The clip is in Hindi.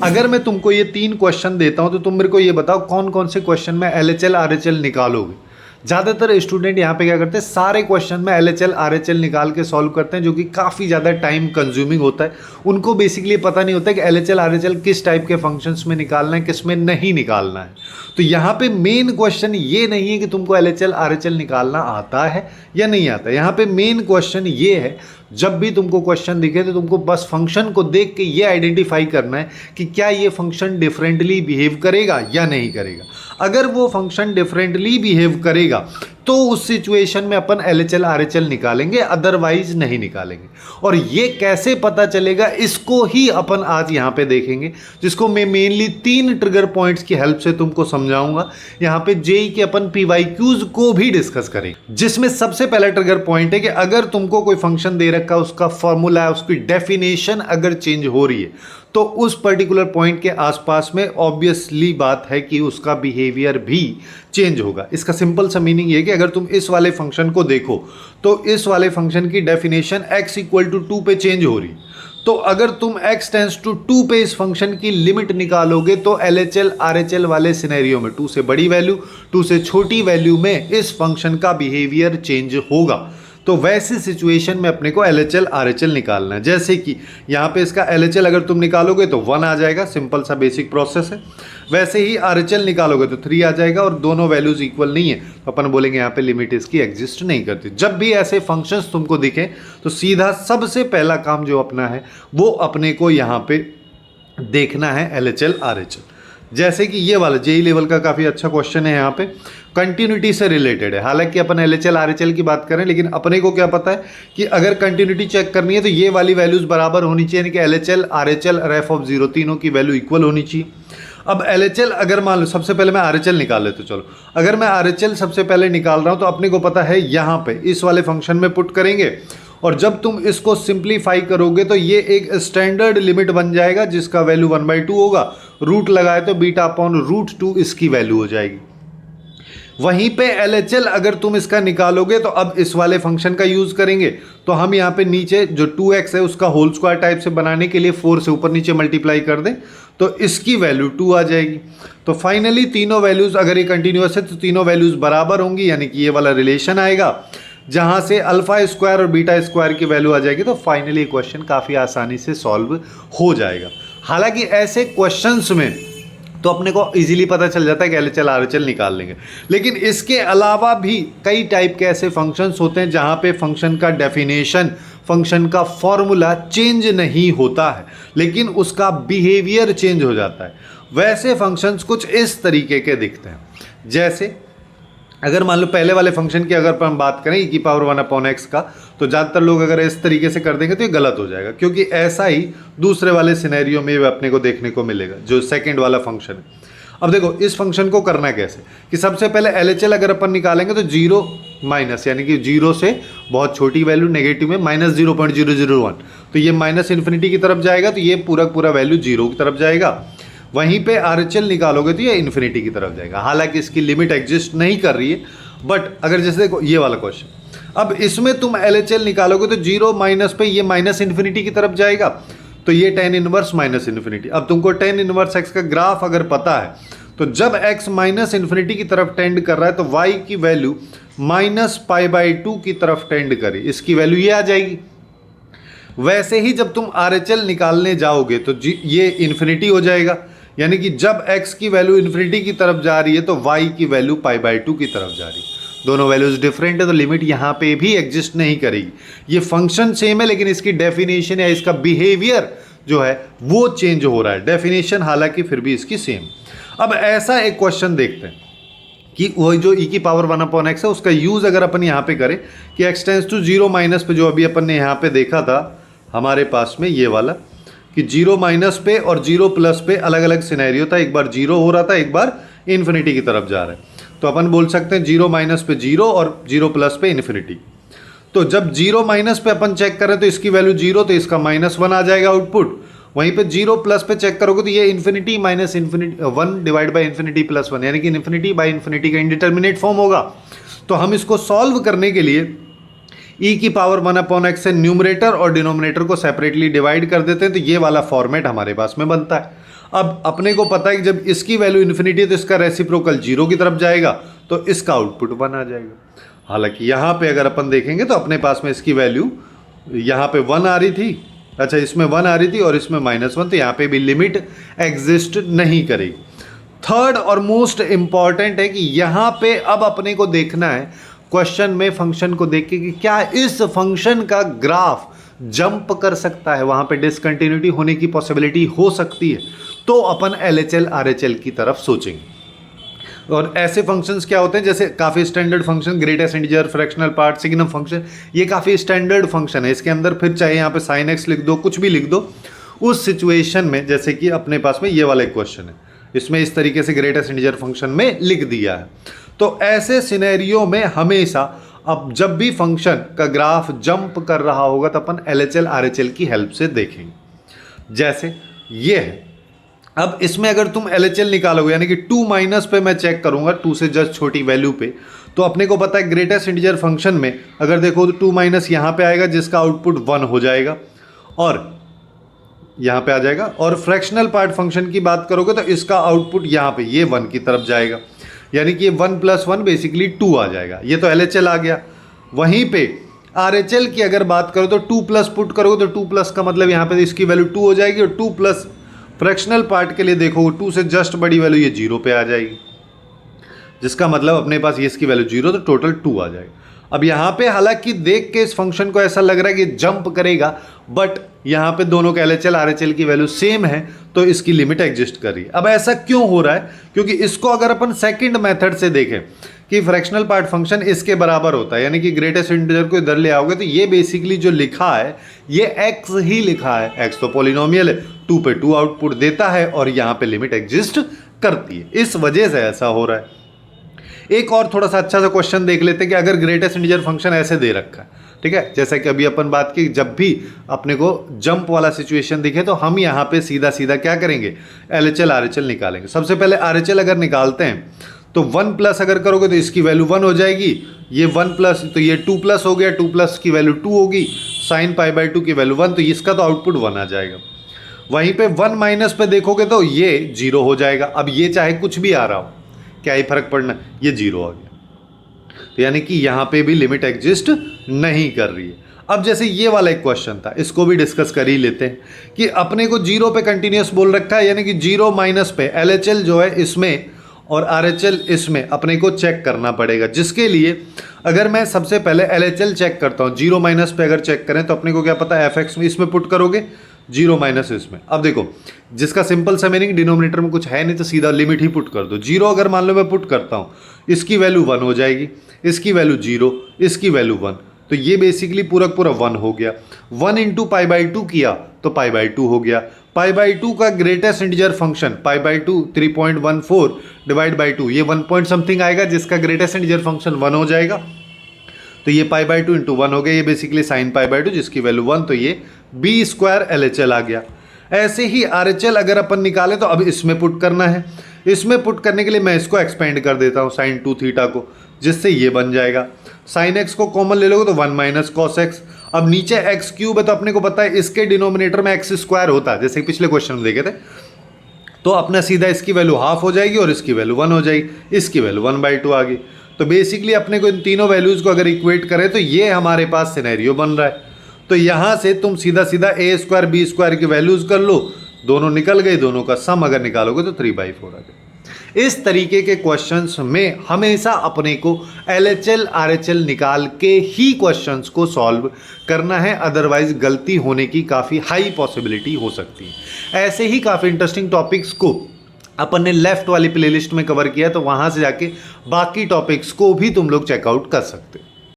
अगर मैं तुमको ये 3 क्वेश्चन देता हूं तो तुम मेरे को ये बताओ कौन कौन से क्वेश्चन में LHL RHL निकालोगे। ज़्यादातर स्टूडेंट यहाँ पे क्या करते हैं, सारे क्वेश्चन में LHL RHL निकाल के सॉल्व करते हैं, जो कि काफ़ी ज़्यादा टाइम कंज्यूमिंग होता है। उनको बेसिकली पता नहीं होता है कि LHL RHL किस टाइप के फंक्शंस में निकालना है, किस में नहीं निकालना है। तो यहाँ पे मेन क्वेश्चन ये नहीं है कि तुमको LHL RHL निकालना आता है या नहीं आता है। यहाँ पे मेन क्वेश्चन ये है, जब भी तुमको क्वेश्चन दिखे तो तुमको बस फंक्शन को देख के ये आइडेंटिफाई करना है कि क्या ये फंक्शन डिफरेंटली बिहेव करेगा या नहीं करेगा। अगर वो फंक्शन डिफरेंटली बिहेव करेगा तो उस सिचुएशन में अपन LHL RHL निकालेंगे, अदरवाइज नहीं निकालेंगे। और ये कैसे पता चलेगा, इसको ही अपन आज यहाँ पे देखेंगे, जिसको मैं मेनली 3 ट्रिगर पॉइंट्स की हेल्प से तुमको समझाऊंगा। यहाँ पे जेई के अपन PYQs को भी डिस्कस करेंगे, जिसमें सबसे पहला ट्रिगर पॉइंट है कि अगर तुमको कोई फंक्शन दे रखा, उसका फॉर्मूला, उसकी डेफिनेशन अगर चेंज हो रही है तो उस पर्टिकुलर पॉइंट के आसपास में ऑब्वियसली बात है कि उसका बिहेवियर भी चेंज होगा। इसका सिंपल सा मीनिंग ये है कि अगर तुम इस वाले फंक्शन को देखो तो इस वाले फंक्शन की डेफिनेशन x = 2 पे चेंज हो रही, तो अगर तुम x टेंड्स टू 2 पे इस फंक्शन की लिमिट निकालोगे तो LHL RHL वाले सिनेरियो में 2 से बड़ी वैल्यू, 2 से छोटी वैल्यू में इस फंक्शन का बिहेवियर चेंज होगा। तो वैसी सिचुएशन में अपने को LHL RHL निकालना है। जैसे कि यहाँ पे इसका LHL अगर तुम निकालोगे तो 1 आ जाएगा, सिंपल सा बेसिक प्रोसेस है। वैसे ही RHL निकालोगे तो 3 आ जाएगा, और दोनों वैल्यूज इक्वल नहीं है तो अपन बोलेंगे यहाँ पे लिमिट इसकी एग्जिस्ट नहीं करती। जब भी ऐसे फंक्शंस तुमको दिखे तो सीधा सबसे पहला काम जो अपना है वो अपने को यहाँ पे देखना है LHL RHL। जैसे कि ये वाला जेई लेवल का काफ़ी अच्छा क्वेश्चन है, यहाँ पे कंटिन्यूटी से रिलेटेड है। हालांकि अपन LHL RHL की बात करें, लेकिन अपने को क्या पता है कि अगर कंटिन्यूटी चेक करनी है तो ये वाली वैल्यूज बराबर होनी चाहिए, यानी कि LHL RHL ref(0) तीनों की वैल्यू इक्वल होनी चाहिए। अब LHL अगर मान लो, सबसे पहले मैं RHL निकाल लेता हूँ। चलो, अगर मैं RHL सबसे पहले निकाल रहा हूँ तो अपने को पता है यहाँ पे इस वाले फंक्शन में पुट करेंगे, और जब तुम इसको सिंप्लीफाई करोगे तो ये एक स्टैंडर्ड लिमिट बन जाएगा जिसका वैल्यू 1/2 होगा। रूट लगाए तो β/√2 इसकी वैल्यू हो जाएगी। वहीं पे LHL अगर तुम इसका निकालोगे तो अब इस वाले फंक्शन का यूज करेंगे, तो हम यहाँ पे नीचे जो 2x है उसका होल स्क्वायर टाइप से बनाने के लिए 4 से ऊपर नीचे मल्टीप्लाई कर दें तो इसकी वैल्यू 2 आ जाएगी। तो फाइनली तीनों वैल्यूज, अगर ये कंटिन्यूअस है तो तीनों वैल्यूज बराबर होंगी, यानी कि ये वाला रिलेशन आएगा जहां से α² और β² की वैल्यू आ जाएगी। तो फाइनली क्वेश्चन काफ़ी आसानी से सॉल्व हो जाएगा। हालांकि ऐसे क्वेश्चंस में तो अपने को इजीली पता चल जाता है कि LHL RHL निकाल लेंगे, लेकिन इसके अलावा भी कई टाइप के ऐसे फंक्शंस होते हैं जहां पे फंक्शन का डेफिनेशन, फंक्शन का फॉर्मूला चेंज नहीं होता है लेकिन उसका बिहेवियर चेंज हो जाता है। वैसे फंक्शंस कुछ इस तरीके के दिखते हैं। जैसे अगर मान लो पहले वाले फंक्शन की अगर हम बात करें e⁻1/x का, तो ज़्यादातर लोग अगर इस तरीके से कर देंगे तो ये गलत हो जाएगा, क्योंकि ऐसा ही दूसरे वाले सिनेरियो में अपने को देखने को मिलेगा जो सेकंड वाला फंक्शन है। अब देखो इस फंक्शन को करना कैसे, कि सबसे पहले LHL अगर अपन निकालेंगे तो 0 माइनस, यानी कि 0 से बहुत छोटी वैल्यू नेगेटिव में -0.001, तो ये -∞ की तरफ जाएगा, तो ये पूरा वैल्यू 0 की तरफ जाएगा। वहीं पे RHL निकालोगे तो ये इन्फिनिटी की तरफ जाएगा। हालांकि इसकी लिमिट एग्जिस्ट नहीं कर रही है, बट अगर जैसे देखो ये वाला क्वेश्चन, अब इसमें तुम LHL निकालोगे तो 0 माइनस पे ये -∞ की तरफ जाएगा, तो ये tan इनवर्स -∞। अब तुमको tan इनवर्स x का ग्राफ अगर पता है तो जब x -∞ की तरफ टेंड कर रहा है तो y की वैल्यू -π/2 की तरफ टेंड करे, इसकी वैल्यू ये आ जाएगी। वैसे ही जब तुम RHL निकालने जाओगे तो ये इन्फिनिटी हो जाएगा, यानी कि जब x की वैल्यू इन्फिनिटी की तरफ जा रही है तो y की वैल्यू π/2 की तरफ जा रही है। दोनों वैल्यूज डिफरेंट है तो लिमिट यहाँ पे भी एग्जिस्ट नहीं करेगी। ये फंक्शन सेम है लेकिन इसकी डेफिनेशन या इसका बिहेवियर जो है वो चेंज हो रहा है। डेफिनेशन हालांकि फिर भी इसकी सेम। अब ऐसा एक क्वेश्चन देखते हैं कि वही जो e⁻1/x है उसका यूज़ अगर अपन यहाँ पे करें कि x टेंड्स टू 0 माइनस पे, जो अभी अपन ने यहाँ पे देखा था हमारे पास में ये वाला कि 0 माइनस पे और 0 प्लस पे अलग अलग सिनेरियो था, एक बार 0 हो रहा था, एक बार इन्फिनिटी की तरफ जा रहा है। तो अपन बोल सकते हैं 0 माइनस पे 0 और 0 प्लस पे इन्फिनिटी। तो जब 0 माइनस पे अपन चेक करें तो इसकी वैल्यू 0, तो इसका -1 आ जाएगा आउटपुट। वहीं पे 0 प्लस पे चेक करोगे तो ये infinity minus infinity 1 divide by infinity plus 1, यानी कि इन्फिनिटी बाई इन्फिनिटी का इंडिटर्मिनेट फॉर्म होगा। तो हम इसको सॉल्व करने के लिए e⁻1/x से न्यूमरेटर और डिनोमिनेटर को सेपरेटली डिवाइड कर देते हैं, तो ये वाला फॉर्मेट हमारे पास में बनता है। अब अपने को पता है कि जब इसकी वैल्यू इन्फिनिटी है तो इसका रेसिप्रोकल 0 की तरफ जाएगा, तो इसका आउटपुट 1 आ जाएगा। हालांकि यहाँ पे अगर अपन देखेंगे तो अपने पास में इसकी वैल्यू यहाँ पे 1 आ रही थी, अच्छा इसमें 1 आ रही थी और इसमें -1, तो यहाँ पे भी लिमिट एग्जिस्ट नहीं करेगी। थर्ड और मोस्ट इंपॉर्टेंट है कि यहाँ पे अब अपने को देखना है क्वेश्चन में फंक्शन को देख के कि क्या इस फंक्शन का ग्राफ जंप कर सकता है, वहाँ पे डिसकंटिन्यूटी होने की पॉसिबिलिटी हो सकती है, तो अपन LHL RHL की तरफ सोचेंगे। और ऐसे फंक्शंस क्या होते हैं, जैसे काफ़ी standard function greatest integer, fractional part, signum function, ये काफ़ी स्टैंडर्ड फंक्शन है। इसके अंदर फिर चाहे यहाँ पे sin x लिख दो, कुछ भी लिख दो, उस सिचुएशन में जैसे कि अपने पास में ये वाला एक क्वेश्चन है, इसमें इस तरीके से ग्रेटेस्ट इंटीजर फंक्शन में लिख दिया है। तो ऐसे सिनेरियो में हमेशा अब जब भी फंक्शन का ग्राफ जंप कर रहा होगा तो अपन LHL RHL की हेल्प से देखेंगे। जैसे ये है, अब इसमें अगर तुम LHL निकालोगे यानी कि 2 माइनस पे मैं चेक करूंगा, 2 से जस्ट छोटी वैल्यू पे, तो अपने को पता है ग्रेटेस्ट इंटीजर फंक्शन में अगर देखो तो 2 माइनस यहाँ पे आएगा जिसका आउटपुट 1 हो जाएगा और यहाँ पे आ जाएगा। और फ्रैक्शनल पार्ट फंक्शन की बात करोगे तो इसका आउटपुट यहाँ पे ये 1 की तरफ जाएगा, यानी कि ये 1 + 1 बेसिकली 2 आ जाएगा। ये तो LHL आ गया। वहीं पे RHL की अगर बात करो तो 2 प्लस पुट करोगे तो 2 प्लस का मतलब यहाँ पे इसकी वैल्यू 2 हो जाएगी और 2 प्लस फ्रैक्शनल पार्ट के लिए देखो 2 से जस्ट बड़ी वैल्यू ये 0 पे आ जाएगी, जिसका मतलब अपने पास ये इसकी वैल्यू 0 तो टोटल 2 आ जाएगा। अब यहाँ पे हालांकि देख के इस फंक्शन को ऐसा लग रहा है कि जंप करेगा, बट यहाँ पे दोनों का LHL RHL की वैल्यू सेम है तो इसकी लिमिट एग्जिस्ट कर रही है। अब ऐसा क्यों हो रहा है, क्योंकि इसको अगर अपन सेकंड मेथड से देखें कि फ्रैक्शनल पार्ट फंक्शन इसके बराबर होता है, यानी कि ग्रेटेस्ट इंटीजर को इधर ले आओगे तो ये बेसिकली जो लिखा है ये x ही लिखा है। x तो पॉलिनोमियल है, 2 पे 2 आउटपुट देता है और यहाँ पे लिमिट एग्जिस्ट करती है, इस वजह से ऐसा हो रहा है। एक और थोड़ा सा अच्छा सा क्वेश्चन देख लेते हैं कि अगर ग्रेटेस्ट इंटीजर फंक्शन ऐसे दे रखा है, ठीक है, जैसा कि अभी अपन बात की, जब भी अपने को जंप वाला सिचुएशन दिखे तो हम यहाँ पे सीधा सीधा क्या करेंगे, LHL RHL निकालेंगे। सबसे पहले RHL अगर निकालते हैं तो 1 प्लस अगर करोगे तो इसकी वैल्यू 1 हो जाएगी, ये 1 प्लस तो ये 2 प्लस हो गया, 2 प्लस की वैल्यू 2 होगी, sin π/2 की वैल्यू 1, तो इसका तो आउटपुट 1 आ जाएगा। वहीं पे 1 माइनस पे देखोगे तो ये 0 हो जाएगा। अब ये चाहे कुछ भी आ रहा हो, क्या ही फर्क पड़ना, ये 0 आ गया, तो यानी कि यहाँ पे भी लिमिट एग्जिस्ट नहीं कर रही है। अब जैसे ये वाला एक क्वेश्चन था, इसको भी डिस्कस कर ही लेते हैं कि अपने को 0 पे कंटिन्यूस बोल रखा है, यानी कि 0 माइनस पे LHL जो है इसमें और RHL इसमें अपने को चेक करना पड़ेगा, जिसके लिए अगर मैं सबसे पहले LHL चेक करता हूँ, 0 माइनस पे अगर चेक करें तो अपने को क्या पता है fx में इसमें पुट करोगे, 0 माइनस इसमें। अब देखो जिसका सिंपल सा मीनिंग डिनोमिनेटर में कुछ है नहीं तो सीधा लिमिट ही पुट कर दो। 0 अगर मान लो मैं पुट करता हूँ, इसकी वैल्यू 1 हो जाएगी, इसकी वैल्यू 0, इसकी वैल्यू 1, तो ये बेसिकली पूरा पूरा 1 हो गया। 1 इंटू π/2 किया तो π/2 हो गया। π/2 का greatest integer function π/2 3.14 divide by 2, ये 1 पॉइंट समथिंग आएगा, जिसका ग्रेटेस्ट इंटीजर फंक्शन 1 हो जाएगा, तो ये π/2 इंटू 1 हो गया, ये बेसिकली sin π/2 जिसकी वैल्यू 1, तो ये b² LHL आ गया। ऐसे ही RHL अगर अपन निकालें तो अब इसमें पुट करना है, इसमें पुट करने के लिए मैं इसको एक्सपेंड कर देता हूँ sin 2θ को, जिससे ये बन जाएगा। sin x को कॉमन ले लोगे तो 1 माइनस cos x। अब नीचे x³ है तो अपने को पता है इसके डिनोमिनेटर में x² होता है, जैसे पिछले क्वेश्चन में देखे थे, तो अपना सीधा इसकी वैल्यू हाफ हो जाएगी और इसकी वैल्यू 1 हो जाएगी, इसकी वैल्यू 1/2 आ गई। तो बेसिकली अपने को इन तीनों वैल्यूज़ को अगर इक्वेट करें तो ये हमारे पास सिनेरियो बन रहा है। तो यहाँ से तुम सीधा सीधा a² b² की वैल्यूज़ कर लो, दोनों निकल गए, दोनों का सम अगर निकालोगे तो 3/4 आ गया। इस तरीके के क्वेश्चंस में हमेशा अपने को LHL RHL निकाल के ही क्वेश्चंस को सॉल्व करना है, अदरवाइज गलती होने की काफ़ी हाई पॉसिबिलिटी हो सकती है। ऐसे ही काफ़ी इंटरेस्टिंग टॉपिक्स को अपन ने लेफ्ट वाली प्लेलिस्ट में कवर किया, तो वहाँ से जाके बाकी टॉपिक्स को भी तुम लोग चेकआउट कर सकते हो।